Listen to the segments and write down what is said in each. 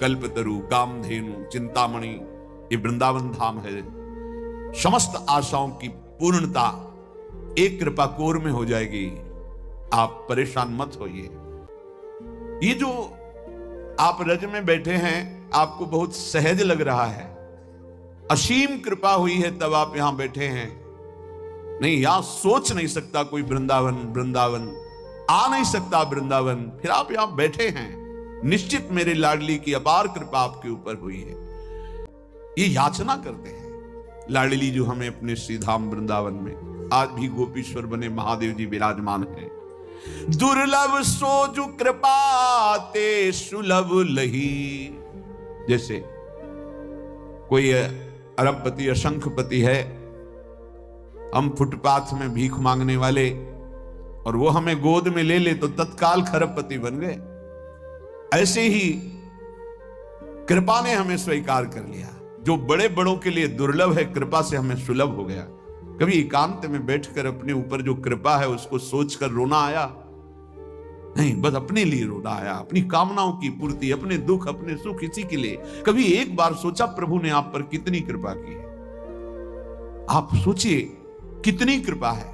कल्पतरु, कामधेनु, चिंतामणि, ये वृंदावन धाम है। समस्त आशाओं की पूर्णता एक कृपा कोर में हो जाएगी। आप परेशान मत होइए। ये जो आप रज में बैठे हैं, आपको बहुत सहज लग रहा है, असीम कृपा हुई है तब आप यहां बैठे हैं। नहीं, यहां सोच नहीं सकता कोई वृंदावन, वृंदावन आ नहीं सकता वृंदावन, फिर आप यहां बैठे हैं। निश्चित मेरे लाडली की अपार कृपा आपके ऊपर हुई है। ये याचना करते हैं लाडली जो हमें अपने श्री धाम वृंदावन में, आज भी गोपीश्वर बने महादेव जी विराजमान हैं। दुर्लभ सोजु कृपा ते सुलभ लही। जैसे कोई अरबपति असंख्यपति है, हम फुटपाथ में भीख मांगने वाले, और वो हमें गोद में ले ले तो तत्काल खरबपति बन गए। ऐसे ही कृपा ने हमें स्वीकार कर लिया। जो बड़े बड़ों के लिए दुर्लभ है, कृपा से हमें सुलभ हो गया। कभी एकांत में बैठकर अपने ऊपर जो कृपा है उसको सोचकर रोना आया? नहीं, बस अपने लिए रोना आया, अपनी कामनाओं की पूर्ति, अपने दुख, अपने सुख, इसी के लिए। कभी एक बार सोचा प्रभु ने आप पर कितनी कृपा की है? आप सोचिए कितनी कृपा है।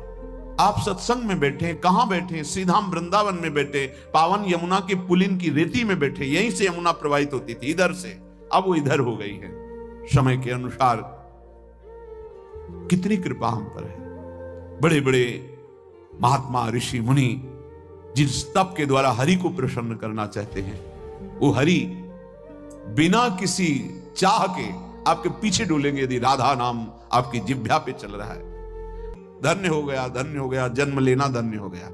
आप सत्संग में बैठे, कहां बैठे? श्रीधाम वृंदावन में बैठे, पावन यमुना के पुलिन की रेती में बैठे। यहीं से यमुना प्रवाहित होती थी, इधर से, अब वो इधर हो गई है समय के अनुसार। कितनी कृपा हम पर है। बड़े बड़े महात्मा, ऋषि, मुनि जिस तप के द्वारा हरि को प्रसन्न करना चाहते हैं, वो हरि बिना किसी चाह के आपके पीछे डोलेंगे यदि राधा नाम आपकी जिह्वा पे चल रहा है। धन्य हो गया, धन्य हो गया, जन्म लेना धन्य हो गया।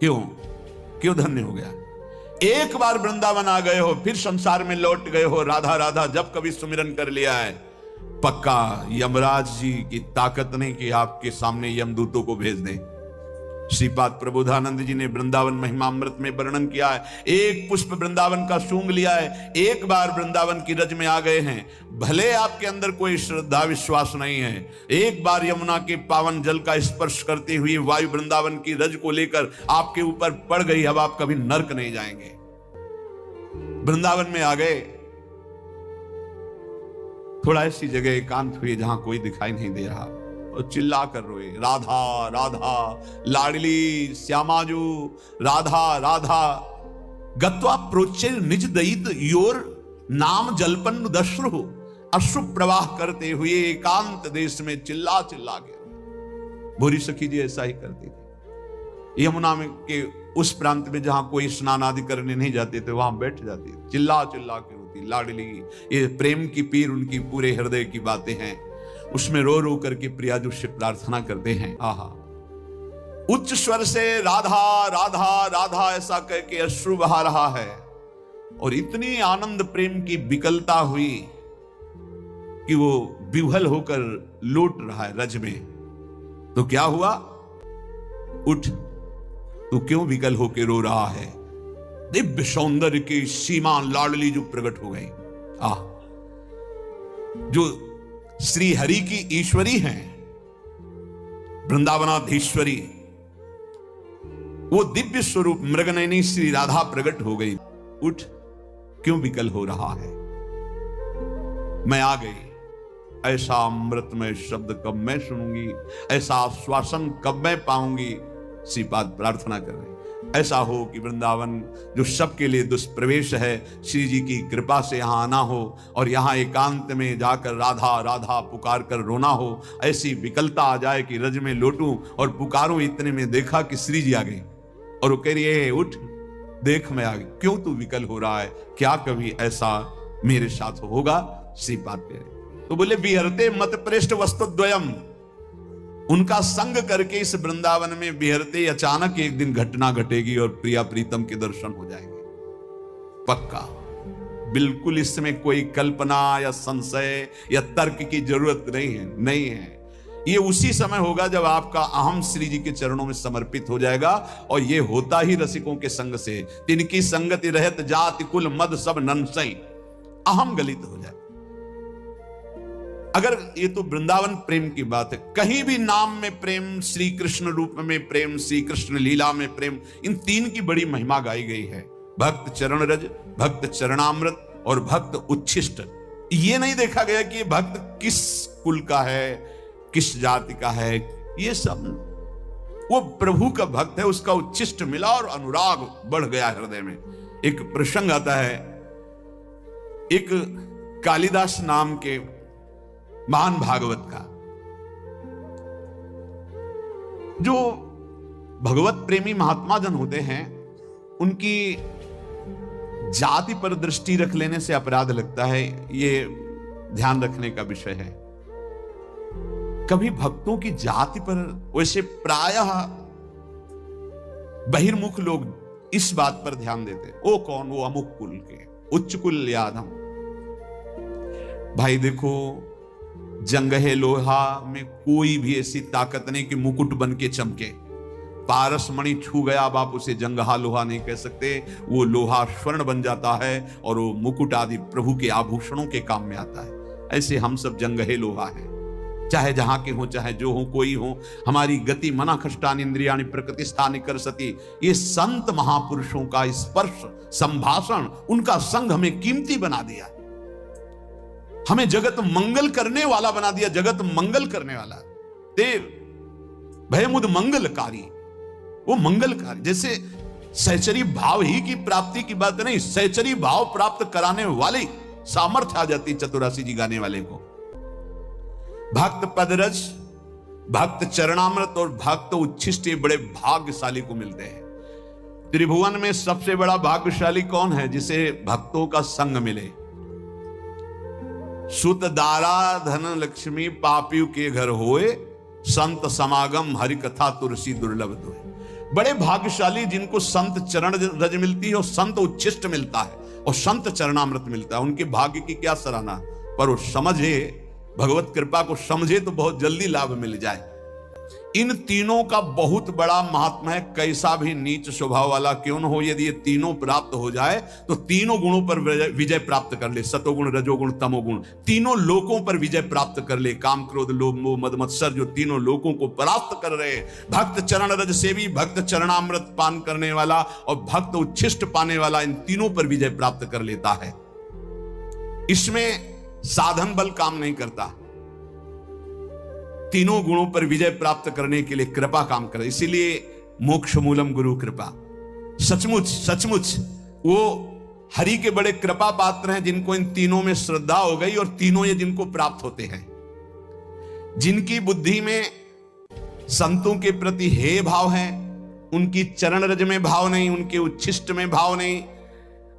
क्यों धन्य हो गया? एक बार वृंदावन आ गए हो, फिर संसार में लौट गए हो। राधा राधा जब कभी सुमिरन कर लिया है, पक्का यमराज जी की ताकत नहीं कि आपके सामने यमदूतों को भेज दें। श्रीपाद प्रबोधानंद जी ने वृंदावन महिमामृत में वर्णन किया है। एक पुष्प वृंदावन का सूंघ लिया है, एक बार वृंदावन की रज में आ गए हैं, भले आपके अंदर कोई श्रद्धा विश्वास नहीं है, एक बार यमुना के पावन जल का स्पर्श करते हुए वायु वृंदावन की रज को लेकर आपके ऊपर पड़ गई, अब आप कभी नरक नहीं जाएंगे। वृंदावन में आ गए, थोड़ा ऐसी जगह एकांत हुई जहां कोई दिखाई नहीं दे रहा, और चिल्ला कर रोए, राधा राधा, लाडली श्यामाजू, राधा राधा। गत्वा प्रोच्चैर निज दयित योर नाम जल्पन दश्रु। अश्रु प्रवाह करते हुए एकांत देश में चिल्ला चिल्ला के। भूरी सखी जी ऐसा ही करती थी। यमुना में के उस प्रांत में जहां कोई स्नान आदि करने नहीं जाते थे, वहां बैठ जाती, चिल्ला चिल्ला के रोती। लाडली, ये प्रेम की पीर उनकी पूरे हृदय की बातें हैं, उसमें रो रो करके प्रियाजू से प्रार्थना करते हैं। आहा, उच्च स्वर से राधा राधा राधा ऐसा कह के अश्रु बहा रहा है, और इतनी आनंद प्रेम की विकलता हुई कि वो विह्वल होकर लौट रहा है रज में। तो क्या हुआ? उठ, तू क्यों विकल होकर रो रहा है? दिव्य सौंदर्य की सीमा लाडली जो प्रकट हो गई। जो श्री हरि की ईश्वरी हैं, वृंदावनाधीश्वरी, वो दिव्य स्वरूप मृगनयनी श्री राधा प्रकट हो गई। उठ, क्यों विकल हो रहा है? मैं आ गई। ऐसा अमृतमय शब्द कब मैं सुनूंगी, ऐसा आश्वासन कब मैं पाऊंगी? श्रीपाद प्रार्थना कर रहे, ऐसा हो कि वृंदावन जो सबके लिए दुष्प्रवेश है, श्री जी की कृपा से यहां आना हो, और यहां एकांत में जाकर राधा राधा पुकार कर रोना हो। ऐसी विकलता आ जाए कि रज में लौटूं और पुकारूं। इतने में देखा कि श्री जी आ गई, और वो कह रही है, उठ देख मैं आ गई। क्यों तू विकल हो रहा है? क्या कभी ऐसा मेरे साथ होगा? श्रीपाद कह रहे, तो बोले, विहरते मत पृष्ठ वस्तुद्वयम। उनका संग करके इस वृंदावन में विहरते अचानक एक दिन घटना घटेगी और प्रिया प्रीतम के दर्शन हो जाएंगे, पक्का। बिल्कुल इसमें कोई कल्पना या संशय या तर्क की जरूरत नहीं है। ये उसी समय होगा जब आपका अहम श्री जी के चरणों में समर्पित हो जाएगा, और ये होता ही रसिकों के संग से। तिनकी संगति रहत जाति कुल मद सब नंसई, अहम गलित हो जाए। अगर ये तो वृंदावन प्रेम की बात है, कहीं भी नाम में प्रेम, श्री कृष्ण रूप में प्रेम, श्री कृष्ण लीला में प्रेम, इन तीन की बड़ी महिमा गाई गई है। भक्त चरण रज, भक्त चरणामृत और भक्त उच्छिष्ट। ये नहीं देखा गया कि ये भक्त किस कुल का है, किस जाति का है, ये सब वो प्रभु का भक्त है, उसका उच्छिष्ट मिला और अनुराग बढ़ गया हृदय में। एक प्रसंग आता है, एक कालिदास नाम के महान भागवत का, जो भगवत प्रेमी महात्मा जन होते हैं, उनकी जाति पर दृष्टि रख लेने से अपराध लगता है, ये ध्यान रखने का विषय है। कभी भक्तों की जाति पर, वैसे प्रायः बहिर्मुख लोग इस बात पर ध्यान देते, वो कौन, वो अमुक कुल के, उच्च कुल यादम। भाई देखो, जंगहे लोहा में कोई भी ऐसी ताकत नहीं कि मुकुट बन के चमके। पारस मणि छू गया, अब आप उसे जंगहा लोहा नहीं कह सकते, वो लोहा स्वर्ण बन जाता है और वो मुकुट आदि प्रभु के आभूषणों के काम में आता है। ऐसे हम सब जंगहे लोहा हैं, चाहे जहां के हो, चाहे जो हो, कोई हो। हमारी गति मना खष्टानि इंद्रियाणि प्रकृतिस्थानि करसति। ये संत महापुरुषों का स्पर्श, संभाषण, उनका संग हमें कीमती बना दिया, हमें जगत मंगल करने वाला बना दिया, जगत मंगल करने वाला। देव भयमुद मंगलकारी, वो मंगलकारी। जैसे सहचरी भाव ही की प्राप्ति की बात नहीं, सहचरी भाव प्राप्त कराने वाले सामर्थ्य आ जाती चतुरासी जी गाने वाले को। भक्त पदरज, भक्त चरणामृत और भक्त उच्छिष्ट बड़े भाग्यशाली को मिलते हैं। त्रिभुवन में सबसे बड़ा भाग्यशाली कौन है? जिसे भक्तों का संग मिले। सुत दारा धन लक्ष्मी पापियों के घर होए, संत समागम हरि कथा तुलसी दुर्लभ दोए। बड़े भाग्यशाली जिनको संत चरण रज मिलती है और संत उच्छिष्ट मिलता है और संत चरणामृत मिलता है, उनके भाग्य की क्या सराहना। पर वो समझे, भगवत कृपा को समझे तो बहुत जल्दी लाभ मिल जाए। इन तीनों का बहुत बड़ा महात्मा है। कैसा भी नीच स्वभाव वाला क्यों न हो, यदि ये तीनों प्राप्त हो जाए तो तीनों गुणों पर विजय प्राप्त कर ले। सतोगुण, रजोगुण, तमोगुण, तीनों लोकों पर विजय प्राप्त कर ले। काम, क्रोध, लोभ, मोह, मद, मत्सर जो तीनों लोकों को प्राप्त कर रहे। भक्त चरण रज सेवी, भक्त चरणामृत पान करने वाला और भक्त उच्छिष्ट पाने वाला, इन तीनों पर विजय प्राप्त कर लेता है। इसमें साधन बल काम नहीं करता, तीनों गुणों पर विजय प्राप्त करने के लिए कृपा काम करे। इसीलिए मोक्ष मूलम गुरु कृपा। सचमुच सचमुच वो हरि के बड़े कृपा पात्र हैं, जिनको इन तीनों में श्रद्धा हो गई और तीनों ये जिनको प्राप्त होते हैं। जिनकी बुद्धि में संतों के प्रति हे भाव है, उनकी चरण रज में भाव नहीं, उनके उच्छिष्ट में भाव नहीं,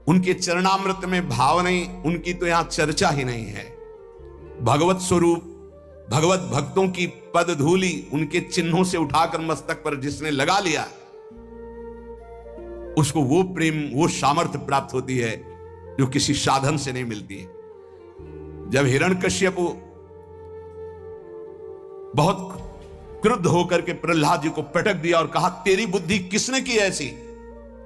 उनके चरणामृत में भाव नहीं, उनकी तो यहां चर्चा ही नहीं है। भगवत स्वरूप, भगवत भक्तों की पद धूली उनके चिन्हों से उठाकर मस्तक पर जिसने लगा लिया, उसको वो प्रेम, वो सामर्थ्य प्राप्त होती है जो किसी साधन से नहीं मिलती है। जब हिरण्यकश्यप बहुत क्रुद्ध होकर के प्रहलाद जी को पटक दिया और कहा, तेरी बुद्धि किसने की ऐसी?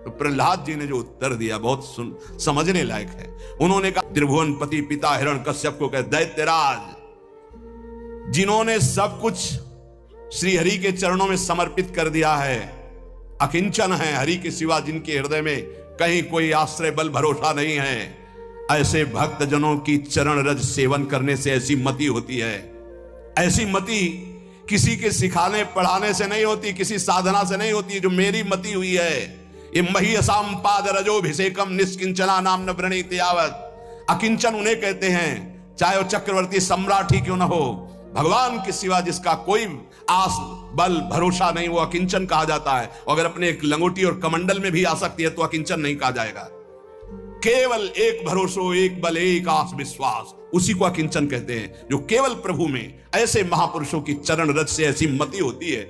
तो प्रहलाद जी ने जो उत्तर दिया बहुत समझने लायक है। उन्होंने कहा, त्रिभुवन पति पिता हिरण्यकश्यप को कहे, दैत्यराज, जिन्होंने सब कुछ श्री हरि के चरणों में समर्पित कर दिया है, अकिंचन है, हरि के सिवा जिनके हृदय में कहीं कोई आश्रय बल भरोसा नहीं है, ऐसे भक्त जनों की चरण रज सेवन करने से ऐसी मति होती है। ऐसी मति किसी के सिखाने पढ़ाने से नहीं होती, किसी साधना से नहीं होती। जो मेरी मति हुई है, ये मही असाम पाद रजोभिषेकम निष्किंचना नाम न व्रणीत यावत। अकिंचन उन्हें कहते हैं, चाहे वो चक्रवर्ती सम्राट ही क्यों न हो, भगवान के सिवा जिसका कोई आस बल भरोसा नहीं, वो अकिंचन कहा जाता है। अगर अपने एक लंगोटी और कमंडल में भी आ सकती है तो अकिंचन नहीं कहा जाएगा। केवल एक भरोसो, एक बल, एक आस विश्वास, उसी को अकिंचन कहते हैं। जो केवल प्रभु में ऐसे महापुरुषों की चरण रज से ऐसी मति होती है